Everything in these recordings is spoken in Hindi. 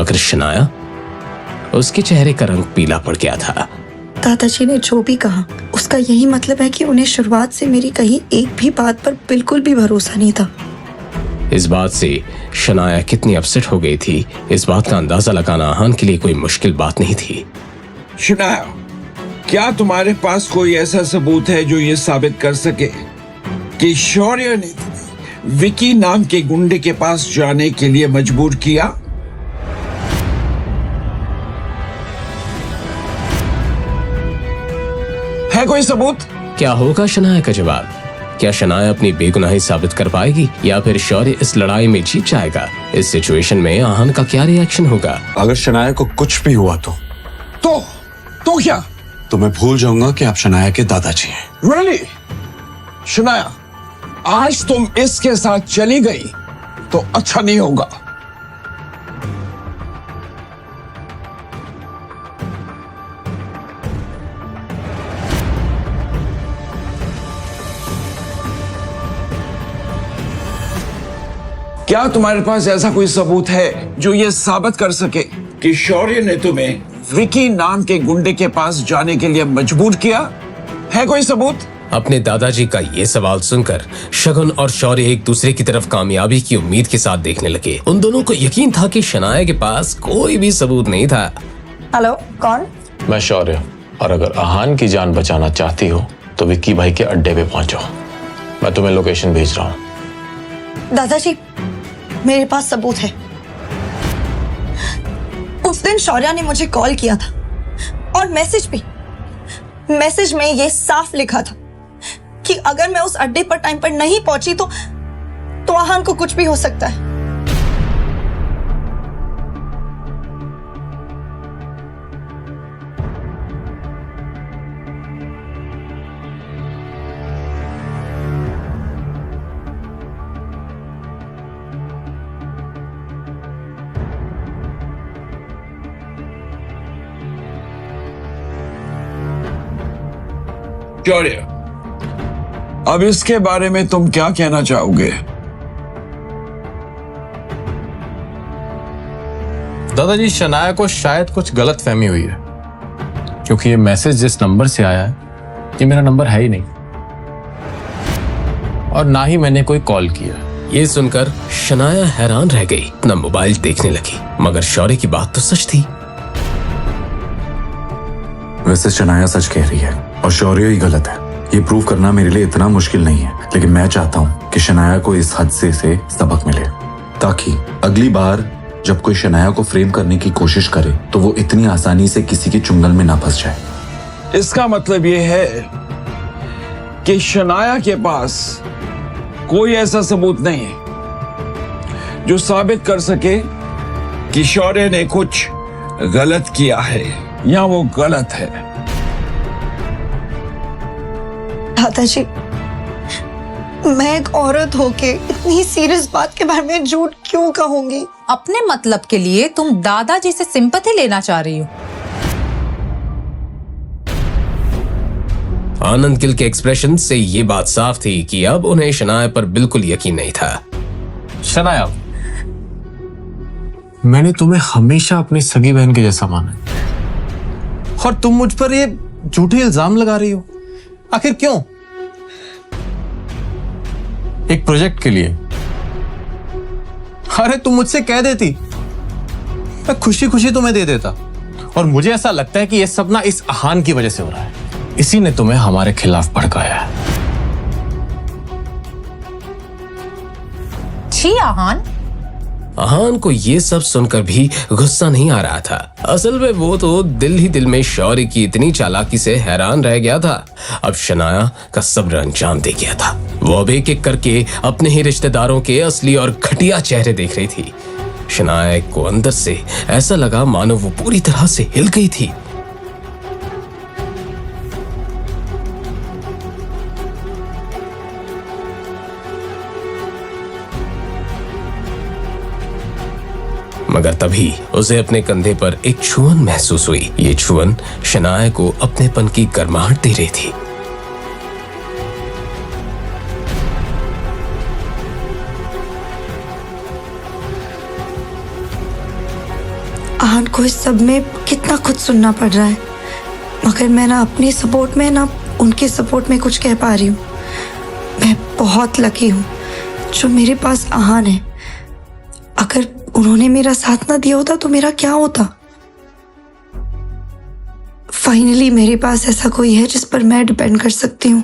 मगर शनाया, उसके चेहरे का रंग पीला पड़ गया था। दादाजी ने जो भी कहा उसका यही मतलब है कि उन्हें शुरुआत से मेरी कही एक भी बात पर बिल्कुल भी भरोसा नहीं था। इस बात से शनाया कितनी अपसेट हो गई थी, इस बात का अंदाजा लगाना आहान के लिए कोई मुश्किल बात नहीं थी। शनाया, क्या तुम्हारे पास कोई ऐसा सबूत है जो ये साबित कर सके कि शौर्य ने तुम्हें विकी नाम के गुंडे के पास जाने के लिए मजबूर किया? है कोई सबूत? क्या होगा शनाया का जवाब? क्या शनाया अपनी बेगुनाही साबित कर पाएगी या फिर शौर्य इस लड़ाई में जीत जाएगा? इस सिचुएशन में आहान का क्या रिएक्शन होगा? अगर शनाया को कुछ भी हुआ तो क्या? तो मैं भूल जाऊंगा कि आप शनाया के दादाजी हैं। Really? शनाया, आज तुम इसके साथ चली गई तो अच्छा नहीं होगा। क्या तुम्हारे पास ऐसा कोई सबूत है जो ये साबित कर सके कि शौर्य ने तुम्हें विकी नाम के गुंडे के पास जाने के लिए मजबूर किया? है कोई सबूत? अपने दादाजी का ये सवाल सुनकर शगुन और शौर्य एक दूसरे की तरफ कामयाबी की उम्मीद के साथ देखने लगे। उन दोनों को यकीन था कि शनाया के पास कोई भी सबूत नहीं था। हेलो, कौन? मैं शौर्य, और अगर आहान की जान बचाना चाहती हो तो विक्की भाई के अड्डे पे पहुंचो। मैं तुम्हें लोकेशन भेज रहा हूँ। दादाजी, मेरे पास सबूत है। उस दिन शौर्या ने मुझे कॉल किया था और मैसेज में ये साफ लिखा था कि अगर मैं उस अड्डे पर टाइम पर नहीं पहुंची तो आहान को कुछ भी हो सकता है। शौर्य, अब इसके बारे में तुम क्या कहना चाहोगे? दादाजी, शनाया को शायद कुछ गलत फहमी हुई है, क्योंकि ये मैसेज जिस नंबर से आया है ये मेरा नंबर है ही नहीं, और ना ही मैंने कोई कॉल किया। ये सुनकर शनाया हैरान रह गई, अपना मोबाइल देखने लगी, मगर शौर्य की बात तो सच थी। वैसे शनाया सच कह रही है और शौर्य ही गलत है। ये प्रूव करना मेरे लिए इतना मुश्किल नहीं है, लेकिन मैं चाहता हूँ कि शनाया को इस हादसे से सबक मिले, ताकि अगली बार जब कोई शनाया को फ्रेम करने की कोशिश करे तो वो इतनी आसानी से किसी के चुंगल में ना फंस जाए। इसका मतलब ये है कि शनाया के पास कोई ऐसा सबूत नहीं है जो साबित कर सके कि शौर्य ने कुछ गलत किया है या वो गलत है। दादाजी, मैं एक औरत होके इतनी सीरियस बात के बारे में झूठ क्यों कहूंगी? अपने मतलब के लिए तुम दादाजी से सिंपैथी लेना चाह रही हो। आनंद गिल के एक्सप्रेशन से ये बात साफ थी कि अब उन्हें शनाया पर बिल्कुल यकीन नहीं था। शनाया, मैंने तुम्हें हमेशा अपनी सगी बहन के जैसा माना है, और तुम मुझ पर ये झूठे इल्जाम लगा रही हो। आखिर क्यों? एक प्रोजेक्ट के लिए। अरे तुम मुझसे कह देती, मैं खुशी खुशी तुम्हें दे देता। और मुझे ऐसा लगता है कि ये सब ना इस आहान की वजह से हो रहा है, इसी ने तुम्हें हमारे खिलाफ भड़काया है। छी आहान। आहान को ये सब सुनकर भी गुस्सा नहीं आ रहा था। असल में वो तो दिल ही दिल में शौर्य की इतनी चालाकी से हैरान रह गया था। अब शनाया का सब्र अंजाम दे गया था। वो अब एक एक करके अपने ही रिश्तेदारों के असली और घटिया चेहरे देख रही थी। शनाया को अंदर से ऐसा लगा मानो वो पूरी तरह से हिल गई थी। मगर तभी उसे अपने कंधे पर एक छुअन महसूस हुई। ये छुअन शनाया को अपनेपन की गर्माहट दे रही थी। आहान को इस सब में कितना कुछ सुनना पड़ रहा है, मगर मैं ना अपने सपोर्ट में ना उनके सपोर्ट में कुछ कह पा रही हूँ। मैं बहुत लकी हूँ जो मेरे पास आहान है। अगर उन्होंने मेरा साथ ना दिया होता तो मेरा क्या होता। फाइनली मेरे पास ऐसा कोई है जिस पर मैं डिपेंड कर सकती हूँ।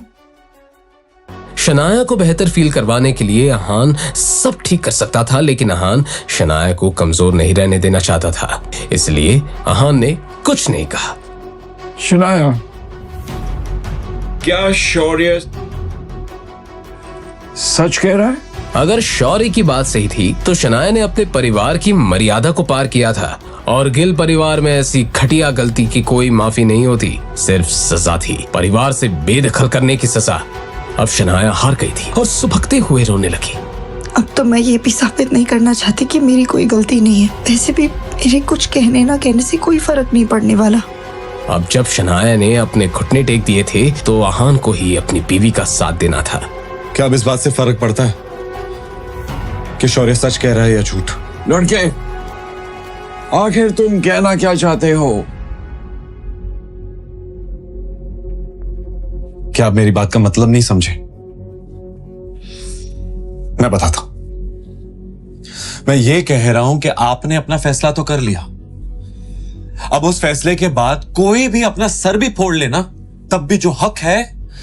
शनाया को बेहतर फील करवाने के लिए आहान सब ठीक कर सकता था, लेकिन आहान शनाया को कमजोर नहीं रहने देना चाहता था, इसलिए आहान ने कुछ नहीं कहा। शनाया, क्या शौर्य सच कह रहा है? अगर शौर्य की बात सही थी तो शनाया ने अपने परिवार की मर्यादा को पार किया था, और गिल परिवार में ऐसी घटिया गलती की कोई माफी नहीं होती, सिर्फ सजा थी, परिवार से बेदखल करने की सजा। अब शनाया हार गई थी और सुबकते हुए रोने लगी। अब तो मैं ये भी साबित नहीं करना चाहती कि मेरी कोई गलती नहीं है। वैसे भी मेरे कुछ कहने ना कहने से कोई फर्क नहीं पड़ने वाला। अब जब शनाया ने अपने घुटने टेक दिए थे तो आहान को ही अपनी बीवी का साथ देना था। क्या अब इस बात से फर्क पड़ता है कि शौर्य सच कह रहा है या झूठ? लड़के, आखिर तुम कहना क्या चाहते हो? क्या आप मेरी बात का मतलब नहीं समझे? मैं बताता हूं। मैं ये कह रहा हूं कि आपने अपना फैसला तो कर लिया। अब उस फैसले के बाद कोई भी अपना सर भी फोड़ लेना, तब भी जो हक है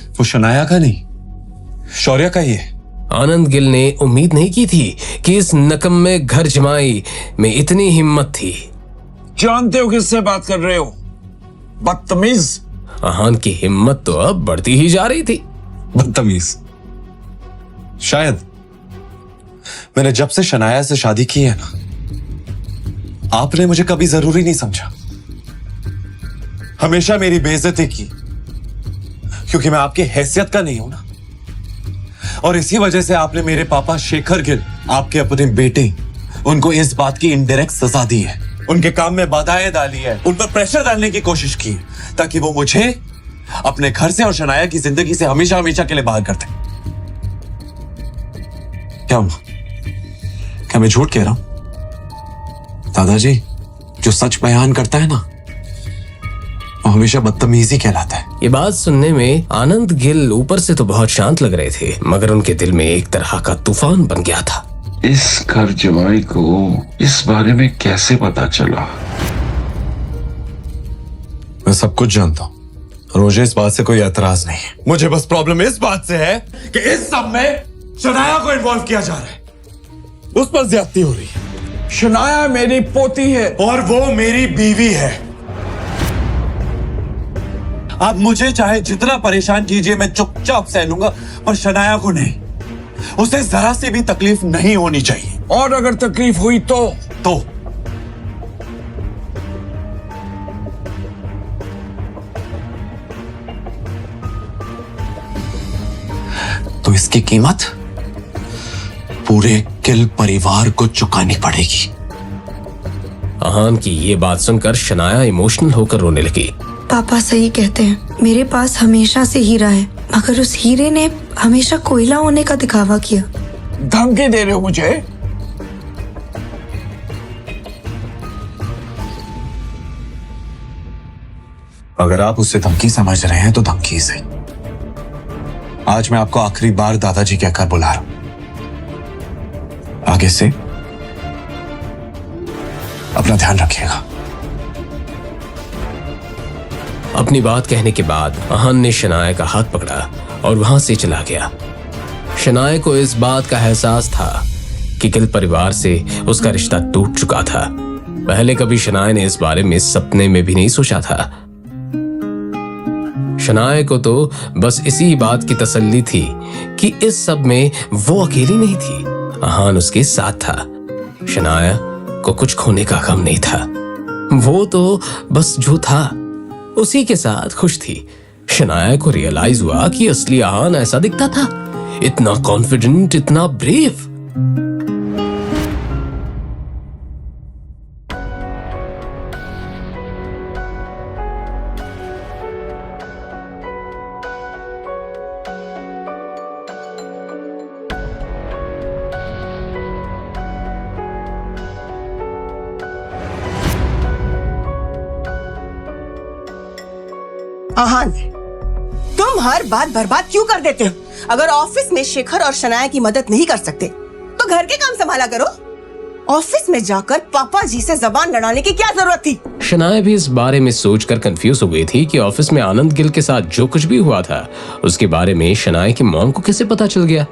वो शनाया का नहीं, शौर्य का ही है। आनंद गिल ने उम्मीद नहीं की थी कि इस नकम्मे घर जमाई में इतनी हिम्मत थी। जानते हो किससे बात कर रहे हो? बदतमीज। आहान की हिम्मत तो अब बढ़ती ही जा रही थी। बदतमीज? शायद मैंने जब से शनाया से शादी की है ना, आपने मुझे कभी जरूरी नहीं समझा, हमेशा मेरी बेइज्जती की, क्योंकि मैं आपकी हैसियत का नहीं हूं ना। और इसी वजह से आपने मेरे पापा शेखर गिल, आपके अपने बेटे, उनको इस बात की इनडायरेक्ट सजा दी है, उनके काम में बाधाएं डाली है, उन पर प्रेशर डालने की कोशिश की है, ताकि वो मुझे अपने घर से और शनाया की जिंदगी से हमेशा हमेशा के लिए बाहर कर दें। क्या हुआ? क्या मैं झूठ कह रहा हूं? दादाजी, जो सच बयान करता है ना, वो हमेशा बदतमीजी कहलाता है। ये बात सुनने में आनंद गिल ऊपर से तो बहुत शांत लग रहे थे, मगर उनके दिल में एक तरह का तूफान बन गया था। इस घर जमाई को इस बारे में कैसे पता चला? मैं सब कुछ जानता हूं, मुझे इस बात से कोई एतराज नहीं है। मुझे बस प्रॉब्लम इस बात से है कि इस सब में शनाया को इन्वॉल्व किया जा रहा है, उस पर ज्यादती हो रही है। शनाया मेरी पोती है और वो मेरी बीवी है। आप मुझे चाहे जितना परेशान कीजिए, मैं चुपचाप सह लूंगा, पर शनाया को नहीं। उसे जरा सी भी तकलीफ नहीं होनी चाहिए। और अगर तकलीफ हुई तो इसकी कीमत पूरे गिल परिवार को चुकानी पड़ेगी। आहान की ये बात सुनकर शनाया इमोशनल होकर रोने लगी। पापा सही कहते हैं, मेरे पास हमेशा से हीरा है, मगर उस हीरे ने हमेशा कोयला होने का दिखावा किया। धमकी दे रहे हो मुझे? अगर आप उससे धमकी समझ रहे हैं तो धमकी सही। आज मैं आपको आखिरी बार दादाजी कहकर बुला रहा हूं। आगे से अपना ध्यान रखिएगा। अपनी बात कहने के बाद आहान ने शनाया का हाथ पकड़ा और वहां से चला गया। शनाया को इस बात का एहसास था कि गिल परिवार से उसका रिश्ता टूट चुका था। पहले कभी शनाया ने इस बारे में सपने में भी नहीं सोचा था। शनाया को तो बस इसी बात की तसल्ली थी कि इस सब में वो अकेली नहीं थी, आहान उसके साथ था। शनाया को कुछ खोने का गम नहीं था, वो तो बस जो था उसी के साथ खुश थी। शनाया को रियलाइज हुआ कि असली आहान ऐसा दिखता था, इतना कॉन्फिडेंट, इतना ब्रेव। आहान, तुम हर बात बर्बाद क्यों कर देते हो? अगर ऑफिस में शेखर और शनाया की मदद नहीं कर सकते तो घर के काम संभाला करो। ऑफिस में जाकर पापा जी से जबान लड़ाने की क्या जरूरत थी? शनाया भी इस बारे में सोचकर कंफ्यूज हो गई थी कि ऑफिस में आनंद गिल के साथ जो कुछ भी हुआ था उसके बारे में शनाया की मॉम को कैसे पता चल गया।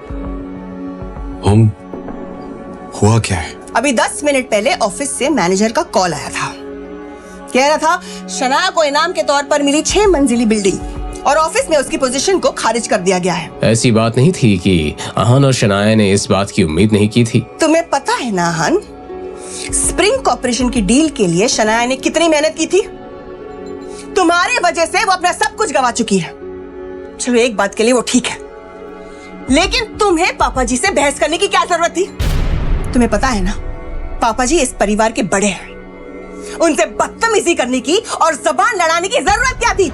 हुआ क्या है? अभी 10 मिनट पहले ऑफिस से मैनेजर का कॉल आया था। कह रहा था शनाया को इनाम के तौर पर मिली 6 मंजिली बिल्डिंग और ऑफिस में उसकी पोजीशन को खारिज कर दिया गया है। ऐसी बात नहीं थी कि आहान और शनाया ने इस बात की उम्मीद नहीं की थी। तुम्हें पता है ना आहान, स्प्रिंग कॉर्पोरेशन की डील के लिए शनाया ने कितनी मेहनत की थी? तुम्हारी वजह से वो अपना सब कुछ गवा चुकी है। चलो एक बात के लिए वो ठीक है, लेकिन तुम्हें पापा जी से बहस करने की क्या जरूरत थी? तुम्हें पता है ना, पापा जी इस परिवार के बड़े हैं, उनसे बदतमीजी करने की और जबान लड़ाने की जरूरत क्या थी?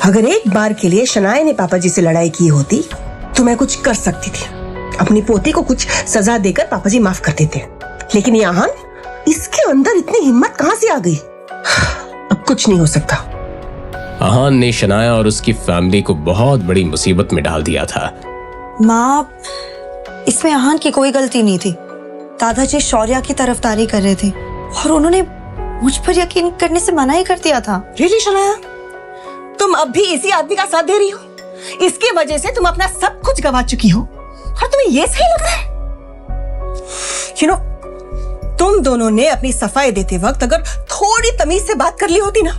अगर एक बार के लिए शनाया ने पापा जी से लड़ाई की होती तो मैं कुछ कर सकती थी, अपनी पोती को कुछ सजा देकर पापा जी माफ कर देते। लेकिन यहाँ इसके अंदर इतनी हिम्मत कहां से आ गई? अब कुछ नहीं हो सकता। आहान ने शनाया और उसकी फैमिली को बहुत बड़ी मुसीबत में डाल दिया था। माँ, इसमें आहान की कोई गलती नहीं थी। दादाजी शौर्या की तरफदारी कर रहे थे और उन्होंने मुझ पर यकीन करने से मना ही कर दिया था। रियली शनाया, तुम अब भी इसी आदमी का साथ दे रही हो? इसकी वजह से तुम अपना सब कुछ गवा चुकी हो और तुम्हें यह सही लग रहा है? यू नो, तुम दोनों ने अपनी सफाई देते वक्त अगर थोड़ी तमीज से बात कर ली होती ना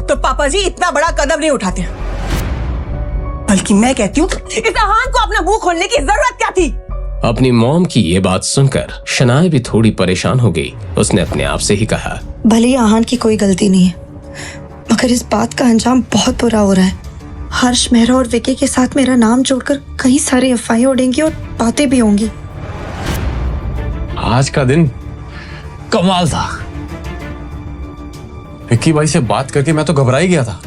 तो पापा जी इतना बड़ा कदम नहीं उठाते। बल्कि मैं कहती हूँ इस आहान को अपना मुंह खोलने की जरूरत क्या थी? अपनी मॉम की ये बात सुनकर शनाया भी थोड़ी परेशान हो गई। उसने अपने आप से ही कहा, भले ही आहान की कोई गलती नहीं है, मगर इस बात का अंजाम बहुत बुरा हो रहा है। हर्ष, मेहरा और विकी के साथ मेरा नाम जोड़कर कई सारी अफवाहें उड़ेंगी और बातें भी होंगी। आज का दिन कमाल था। विक्की भाई से बात करके मैं तो घबरा ही गया था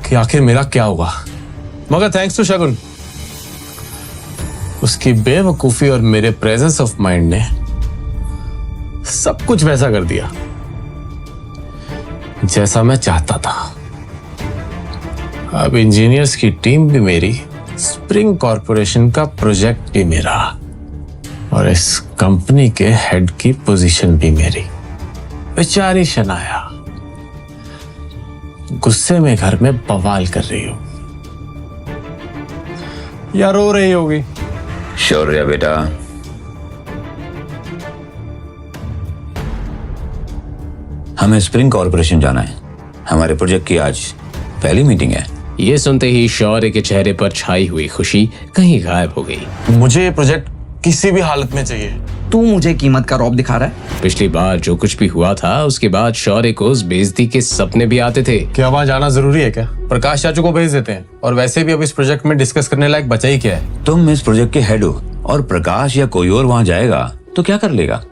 कि आखिर मेरा क्या होगा, मगर थैंक्स टू शगुन, उसकी बेवकूफी और मेरे प्रेजेंस ऑफ माइंड ने सब कुछ वैसा कर दिया जैसा मैं चाहता था। अब इंजीनियर्स की टीम भी मेरी, स्प्रिंग कॉर्पोरेशन का प्रोजेक्ट भी मेरा और इस कंपनी के हेड की पोजीशन भी मेरी। बेचारी शनाया गुस्से में घर में बवाल कर रही हो या रो रही होगी। शौर्य बेटा, हमें स्प्रिंग कॉर्पोरेशन जाना है। हमारे प्रोजेक्ट की आज पहली मीटिंग है। ये सुनते ही शौर्य के चेहरे पर छाई हुई खुशी कहीं गायब हो गई। मुझे ये प्रोजेक्ट किसी भी हालत में चाहिए। तू मुझे कीमत का रौब दिखा रहा है? पिछली बार जो कुछ भी हुआ था उसके बाद शौर्य को उस बेइज्जती के सपने भी आते थे। क्या वहां जाना जरूरी है क्या? प्रकाश चाचू को भेज देते हैं, और वैसे भी अब इस प्रोजेक्ट में डिस्कस करने लायक बचा ही क्या है। तुम इस प्रोजेक्ट के हेड हो और प्रकाश या कोई और वहां जाएगा तो क्या कर लेगा?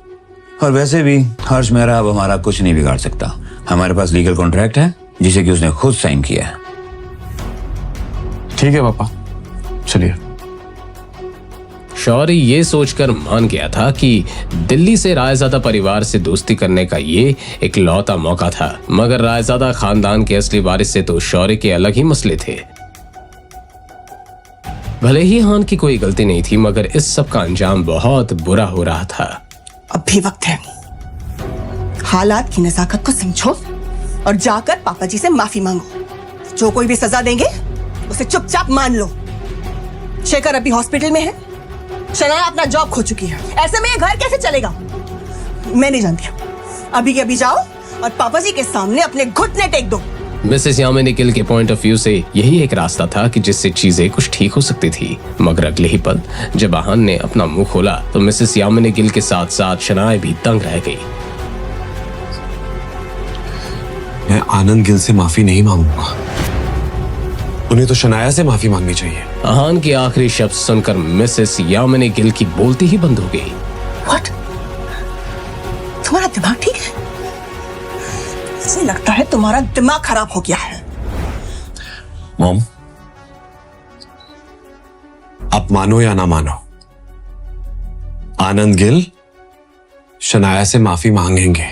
और वैसे भी हर्ष मेहरा अब हमारा कुछ नहीं बिगाड़ सकता। हमारे पास लीगल कॉन्ट्रैक्ट है जिसे कि उसने खुद साइन किया है। ठीक है पापा, चलिए। शौर्य ये सोचकर मान गया था कि दिल्ली से रायजादा परिवार से दोस्ती करने का ये एक लौता मौका था, मगर रायजादा खानदान के असली वारिस से तो शौर्य के अलग ही मसले थे। भले ही हान की कोई गलती नहीं थी, मगर इस सब का अंजाम बहुत बुरा हो रहा था। अब भी वक्त है, हालात की नजाकत को समझो और जाकर पापा जी से माफी मांगो। जो कोई भी सजा देंगे उसे चुपचाप मान लो। शेखर अभी हॉस्पिटल में है, शनाया अपना जॉब खो चुकी है। ऐसे में ये घर कैसे चलेगा मैं नहीं जानती। अभी के अभी जाओ और पापा जी के सामने अपने घुटने टेक दो। मिसेस यामिनी गिल के पॉइंट ऑफ व्यू से यही एक रास्ता था कि जिससे चीजें कुछ ठीक हो सकती थी, मगर अगले ही पल जब आहान ने अपना मुंह खोला तो मिसेस यामिनी गिल के साथ साथ शनाया भी दंग रह गई। मैं आनंद गिल से माफी नहीं मांगूंगा, उन्हें तो शनाया से माफी मांगनी चाहिए। आहान के आखिरी शब्द सुनकर मिसेस यामिनी गिल की बोलती ही बंद हो गई। व्हाट? तुम्हारा दिमाग ठीक है? मुझे लगता है तुम्हारा दिमाग खराब हो गया है। मॉम, आप मानो या ना मानो, आनंद गिल शनाया से माफी मांगेंगे,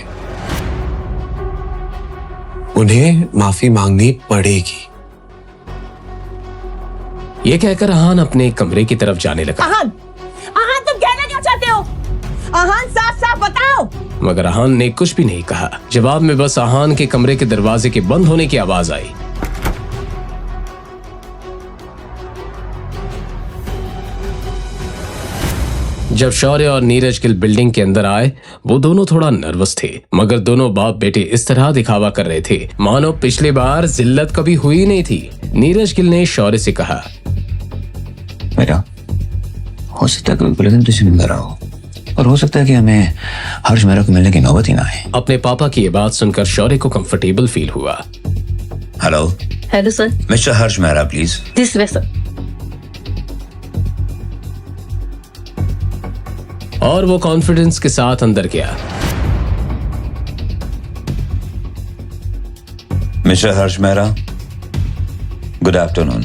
उन्हें माफी मांगनी पड़ेगी। ये कहकर आहान अपने कमरे की तरफ जाने लगा। आहान, आहान तुम कहना क्या चाहते हो? आहान साफ साफ बताओ। मगर आहान ने कुछ भी नहीं कहा। जवाब में बस आहान के कमरे के दरवाजे के बंद होने की आवाज आई। जब शौर्य और नीरज गिल बिल्डिंग के अंदर आए, वो दोनों थोड़ा नर्वस थे, मगर दोनों बाप बेटे इस तरह दिखावा कर रहे थे मानो पिछली बार जिल्लत कभी हुई नहीं थी। नीरज गिल ने शौर्य से कहा, मेरा हो सकता है कभी पुलिस तुझे मिल रहा हो, और हो सकता है कि हमें हर्ष मेहरा को मिलने की नौबत ही ना आए। अपने पापा की ये बात सुनकर शौर्य को कंफर्टेबल फील हुआ। Hello hello sir, mister Harsh Mehra please. This way sir. और वो कॉन्फिडेंस के साथ अंदर गया। Mister Harsh Mehra, good afternoon.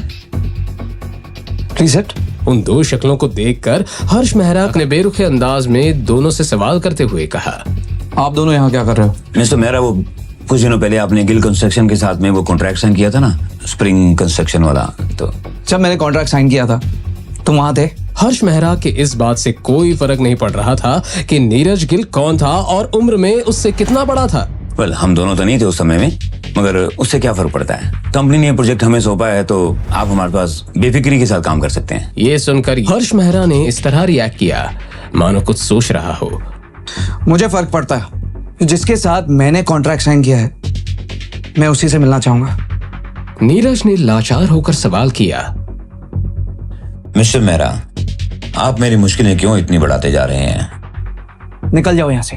Please sit. उन दो शक्लों को देखकर हर्ष मेहरा अपने बेरुखे अंदाज में दोनों से सवाल करते हुए कहा, आप दोनों यहाँ क्या कर रहे हो? मिस्टर मेहरा, वो कुछ दिनों पहले आपने गिल कंस्ट्रक्शन के साथ में वो कॉन्ट्रैक्ट साइन किया था ना, स्प्रिंग कंस्ट्रक्शन वाला, तो जब मैंने कॉन्ट्रैक्ट साइन किया था तुम वहां थे? हर्ष मेहरा के इस बात से कोई फर्क नहीं पड़ रहा था कि नीरज गिल कौन था और उम्र में उससे कितना बड़ा था। वेल, हम दोनों तो नहीं थे उस समय में, मगर उससे क्या फर्क पड़ता है। कंपनी ने ये प्रोजेक्ट हमें सौंपा है तो आप हमारे पास बेफिक्री के साथ काम कर सकते हैं। ये सुनकर हर्ष मेहरा ने इस तरह रिएक्ट किया मानो कुछ सोच रहा हो। मुझे फर्क पड़ता है, जिसके साथ मैंने कॉन्ट्रैक्ट साइन किया है मैं उसी से मिलना चाहूंगा। नीरज ने लाचार होकर सवाल किया, मिस्टर मेहरा, आप मेरी मुश्किलें क्यों इतनी बढ़ाते जा रहे हैं? निकल जाओ यहाँ से।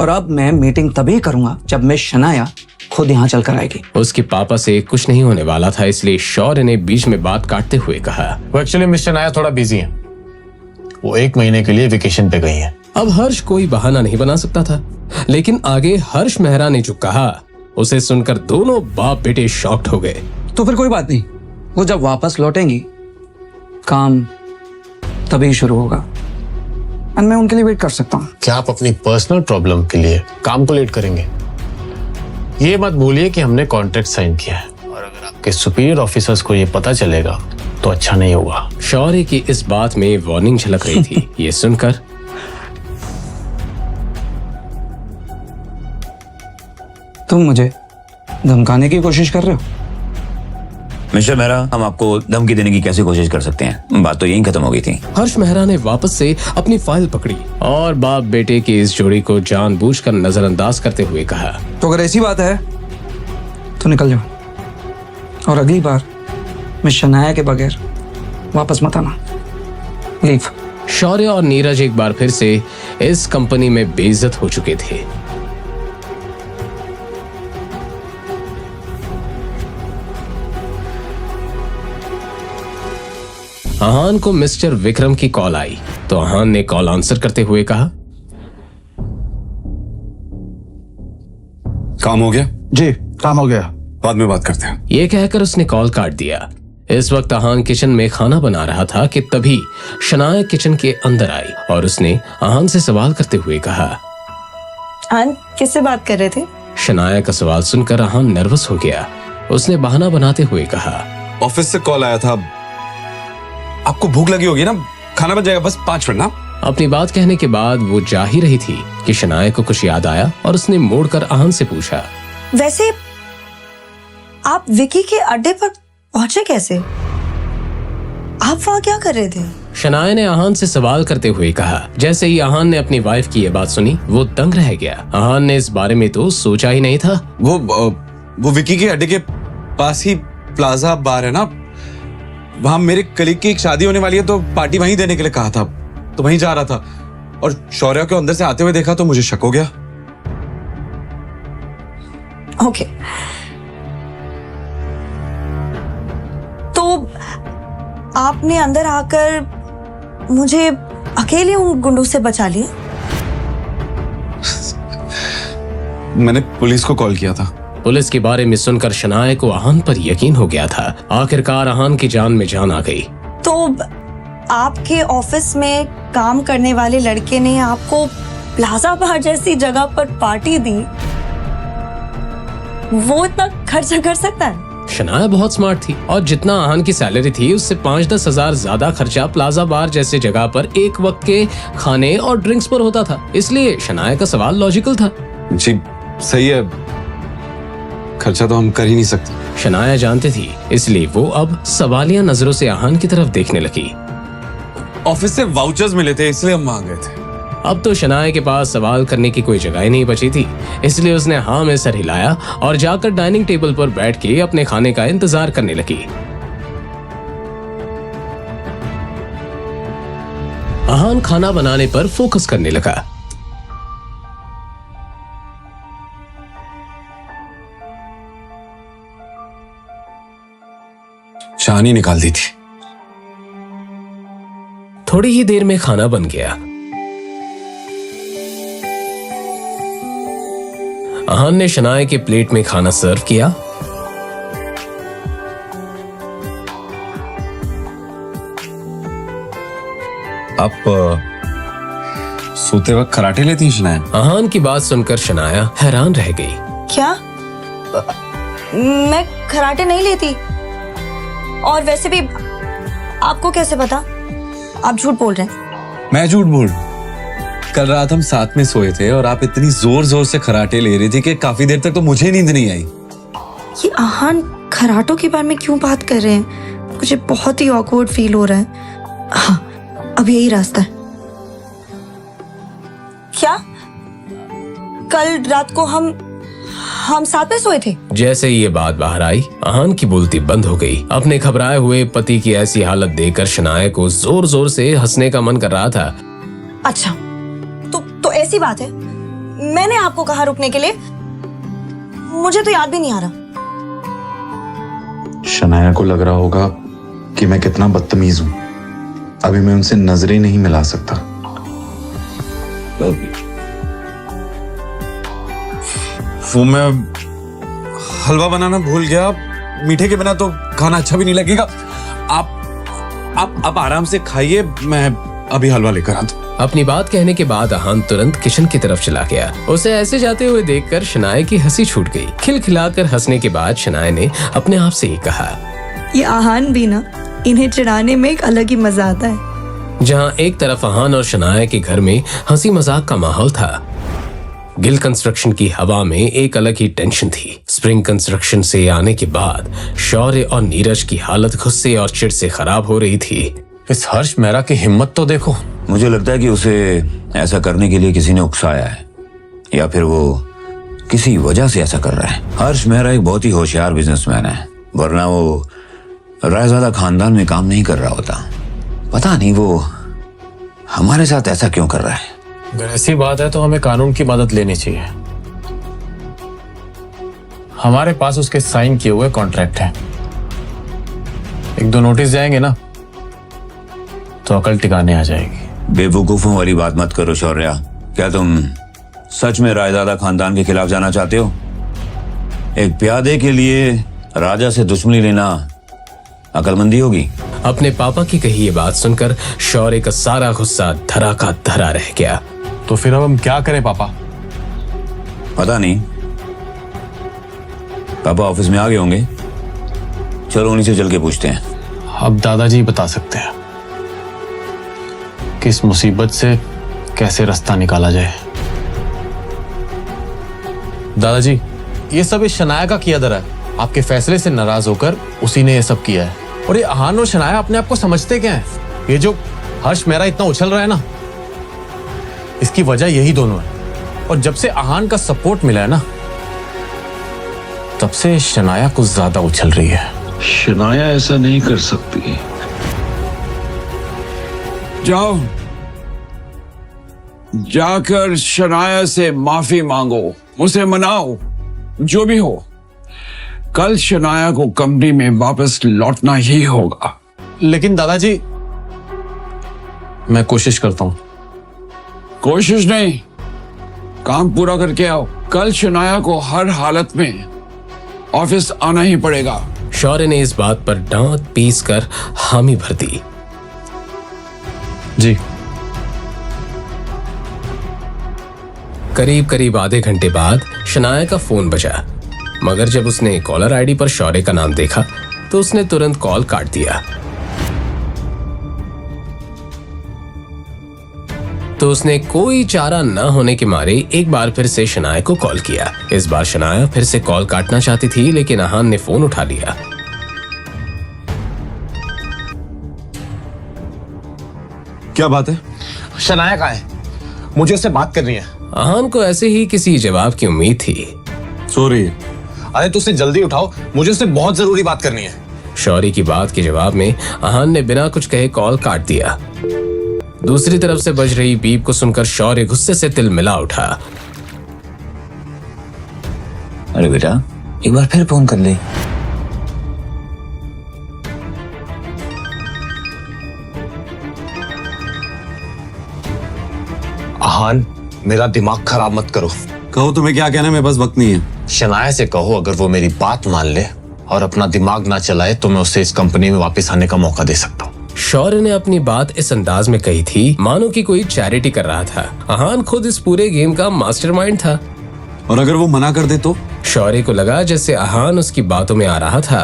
और अब मैं मीटिंग तभी करूंगा जब मैं शनाया खुद यहाँ चल कर आएगी। उसके पापा से कुछ नहीं होने वाला था, इसलिए शौर्य ने बीच में बात काटते हुए कहा, वो एक्चुअली मिस्टर नाया थोड़ा बिजी है, वो 1 महीने के लिए वेकेशन पे गई है। अब हर्ष कोई बहाना नहीं बना सकता था, लेकिन आगे हर्ष मेहरा ने जो कहा उसे सुनकर दोनों बाप बेटे शॉक्ड हो गए। तो फिर कोई बात नहीं, वो जब वापस लौटेंगी काम तभी शुरू होगा, और मैं उनके लिए वेट कर सकता हूँ। क्या आप अपनी पर्सनल प्रॉब्लम के लिए काम को लेट करेंगे? ये मत भूलिए कि हमने कॉन्ट्रैक्ट साइन किया है, और अगर आपके सुपीरियर ऑफिसर्स को ये पता चलेगा तो अच्छा नहीं होगा। शौर्य की इस बात में वार्निंग झलक रही थी। ये सुनकर तुम मुझे धमकाने की कोशिश कर रहे हो? मिस्टर मेहरा, हम आपको धमकी देने की कैसे कोशिश कर सकते हैं? बात तो यहीं खत्म हो गई थी। हर्ष मेहरा ने वापस से अपनी फाइल पकड़ी और बाप बेटे की इस जोड़ी को जानबूझकर नजरअंदाज करते हुए कहा, तो अगर ऐसी बात है तो निकल जाओ, और अगली बार मैं शनाया के बगैर वापस मत आना। लीव। शौर्य और नीरज एक बार फिर से इस कंपनी में बेइज्जत हो चुके थे। आहान को मिस्टर विक्रम की कॉल आई तो आहान ने कॉल आंसर करते हुए कहा, काम हो गया? जी काम हो गया, बाद में बात करते हैं। ये कहकर उसने कॉल काट दिया। इस वक्त आहान किचन में खाना बना रहा था कि तभी शनाया किचन के अंदर आई और उसने आहान से सवाल करते हुए कहा, आहान किससे बात कर रहे थे? शनाया का सवाल सुनकर आहान नर्वस हो गया। उसने बहाना बनाते हुए कहा, ऑफिस से कॉल आया था, आपको भूख लगी होगी ना, खाना बन जाएगा, बस 5 मिनट ना। अपनी बात कहने के बाद वो जा ही रही थी कि शनाया को कुछ याद आया और उसने मोड़कर आहान से पूछा, वैसे आप विकी के अड्डे पर पहुंचे कैसे? आप वहां क्या कर रहे थे? शनाया ने आहान से सवाल करते हुए कहा। जैसे ही आहान ने अपनी वाइफ की ये बात सुनी वो दंग रह गया। आहान ने इस बारे में तो सोचा ही नहीं था। वो विकी के अड्डे के पास ही प्लाजा बार है ना, वहां मेरे कलीग की एक शादी होने वाली है तो पार्टी वहीं देने के लिए कहा था, तो वहीं जा रहा था और शौर्य को अंदर से आते हुए देखा तो मुझे शक हो गया। ओके, तो आपने अंदर आकर मुझे अकेले उन गुंडों से बचा लिया? मैंने पुलिस को कॉल किया था। पुलिस के बारे में सुनकर शनाया को आहान पर यकीन हो गया था। आखिरकार आहान की जान में जान आ गई। तो आपके ऑफिस में काम करने वाले लड़के ने आपको प्लाजा बार जैसी जगह पर पार्टी दी, वो इतना खर्चा कर सकता है? शनाया बहुत स्मार्ट थी और जितना आहान की सैलरी थी उससे 5-10 हजार ज्यादा खर्चा प्लाजा बार जैसे जगह पर एक वक्त के खाने और ड्रिंक्स पर होता था। इसलिए शनाया का सवाल लॉजिकल था। जी सही है, खर्चा तो हम कर ही नहीं सकते। शनाया जानती थी, इसलिए वो अब सवालिया नजरों से आहान की तरफ देखने लगी। ऑफिस से वाउचर्स मिले थे इसलिए हम वहां गए थे। अब तो शनाया के पास सवाल करने की कोई जगह ही नहीं बची थी, इसलिए उसने हाँ में सर हिलाया और जाकर डाइनिंग टेबल पर बैठ के अपने खाने का इंतजार करने लगी। आहान खाना बनाने पर फोकस करने लगा। चानी निकाल दी थी। थोड़ी ही देर में खाना बन गया। आहान ने शनाया के प्लेट में खाना सर्व किया। आप सोते वक्त खराटे लेती हैं शनाया? आहान की बात सुनकर शनाया हैरान रह गई। क्या? मैं खराटे नहीं लेती। और वैसे भी आपको कैसे पता? आप झूठ बोल रहे हैं। मैं झूठ बोल रहा हूं? कल रात हम साथ में सोए थे और आप इतनी जोर जोर से खराटे ले रही थी कि काफी देर तक तो मुझे नींद नहीं आई। ये आहान खराटों के बारे में क्यों बात कर रहे हैं? मुझे बहुत ही ऑकवर्ड फील हो रहा है। हाँ, अब यही रास्ता है। क्या कल रात को हम साथ में सोए थे? जैसे ये बात बाहर आई, आहान की बोलती बंद हो गई। अपने घबराए हुए पति की ऐसी हालत देखकर शनाया को जोर जोर से हंसने का मन कर रहा था। अच्छा, तो ऐसी बात है। मैंने आपको कहा रुकने के लिए, मुझे तो याद भी नहीं आ रहा। शनाया को लग रहा होगा कि मैं कितना बदतमीज हूं। अभी मैं उनसे नजरें नहीं मिला सकता। वो मैं हलवा बनाना भूल गया। मीठे के बिना तो खाना अच्छा भी नहीं लगेगा। आप आराम से खाइए, मैं अभी हलवा लेकर आता हूं। अपनी बात कहने के बाद आहान तुरंत किचन की तरफ चला गया। उसे ऐसे जाते हुए देखकर शनाया की हंसी छूट गई। खिलखिलाकर हंसने के बाद शनाया ने अपने आप से ही कहा, ये आहान भी ना, इन्हें चिढ़ाने में एक अलग ही मजा आता है। जहाँ एक तरफ आहान और शनाया के घर में हंसी मजाक का माहौल था, गिल कंस्ट्रक्शन की हवा में एक अलग ही टेंशन थी। स्प्रिंग कंस्ट्रक्शन से आने के बाद शौर्य और नीरज की हालत गुस्से और चिढ़ से खराब हो रही थी। इस हर्ष मेहरा की हिम्मत तो देखो। मुझे लगता है कि उसे ऐसा करने के लिए किसी ने उकसाया है, या फिर वो किसी वजह से ऐसा कर रहा है। हर्ष मेहरा एक बहुत ही होशियार बिजनेसमैन है, वरना वो रायजादा खानदान में काम नहीं कर रहा होता। पता नहीं वो हमारे साथ ऐसा क्यों कर रहा है। अगर ऐसी बात है तो हमें कानून की मदद लेनी चाहिए। हमारे पास उसके साइन किए हुए कॉन्ट्रैक्ट हैं। 1-2 नोटिस जाएंगे ना तो अकल टिकाने आ जाएगी। बेवकूफों वाली बात मत करो शौर्या। क्या तुम सच में रायजादा खानदान के खिलाफ जाना चाहते हो? एक प्यादे के लिए राजा से दुश्मनी लेना अकलमंदी होगी? अपने पापा की कही ये बात सुनकर शौर्य का सारा गुस्सा धरा का धरा रह गया। तो फिर अब हम क्या करें पापा? पता नहीं, पापा ऑफिस में आ गए होंगे। चलो उन्हीं से चल के पूछते हैं। अब दादाजी बता सकते हैं कि इस मुसीबत से कैसे रास्ता निकाला जाए। दादाजी, ये सब इस शनाया का किया धरा है। आपके फैसले से नाराज होकर उसी ने ये सब किया है। और ये आहान और शनाया अपने आप को समझते क्या है? ये जो हर्ष मेरा इतना उछल रहा है ना, इसकी वजह यही दोनों है। और जब से आहान का सपोर्ट मिला है ना, तब से शनाया कुछ ज्यादा उछल रही है। शनाया ऐसा नहीं कर सकती। जाओ, जाकर शनाया से माफी मांगो, उसे मनाओ। जो भी हो, कल शनाया को कंपनी में वापस लौटना ही होगा। लेकिन दादाजी, मैं कोशिश करता हूं। कोशिश नहीं, काम पूरा करके आओ। कल शनाया को हर हालत में ऑफिस आना ही पड़ेगा। शौर्य ने इस बात पर दांत पीस कर हामी भर दी। जी। करीब करीब आधे घंटे बाद शनाया का फोन बजा, मगर जब उसने कॉलर आईडी पर शौर्य का नाम देखा तो उसने तुरंत कॉल काट दिया। तो उसने कोई चारा न होने के मारे एक बार फिर से शनाया को कॉल किया। इस बार शनाया फिर से कॉल काटना चाहती थी, लेकिन अहान ने फोन उठा लिया। क्या बात है? शनाया कहाँ है? मुझे उससे बात करनी है। अहान को ऐसे ही किसी जवाब की उम्मीद थी। सॉरी। अरे तो उसे जल्दी उठाओ, मुझे उससे बहुत जरूरी बात करनी है। शौर्य की बात के जवाब में अहान ने बिना कुछ कहे कॉल काट दिया। दूसरी तरफ से बज रही बीप को सुनकर शौर्य गुस्से से तिलमिला उठा। अरे बेटा, एक बार फिर फोन कर ले। आहान, मेरा दिमाग खराब मत करो। कहो तुम्हें क्या कहना है, मेरे पास वक्त नहीं है। शनाया से कहो अगर वो मेरी बात मान ले और अपना दिमाग ना चलाए तो मैं उसे इस कंपनी में वापस आने का मौका दे सकता हूँ। शौर्य ने अपनी बात इस अंदाज में कही थी मानो कि कोई चैरिटी कर रहा था। अहान खुद इस पूरे गेम का मास्टरमाइंड था। और अगर वो मना कर दे तो? शौर्य को लगा जैसे अहान उसकी बातों में आ रहा था।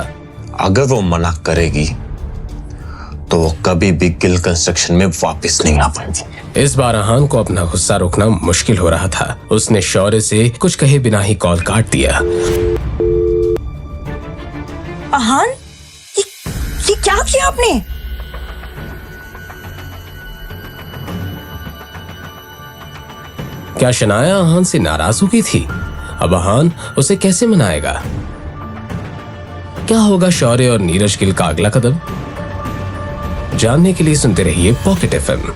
अगर वो मना करेगी तो वो कभी भी गिल कंस्ट्रक्शन में वापस नहीं आ पाएगी। इस बार अहान को अपना गुस्सा रोकना मुश्किल हो रहा था। उसने शौर्य से कुछ कहे बिना ही कॉल काट दिया। आहान, ये क्या किया आपने? क्या शनाया अहान से नाराज हो गई थी? अब अहान उसे कैसे मनाएगा? क्या होगा शौर्य और नीरज गिल का अगला कदम? जानने के लिए सुनते रहिए पॉकेट एफएम।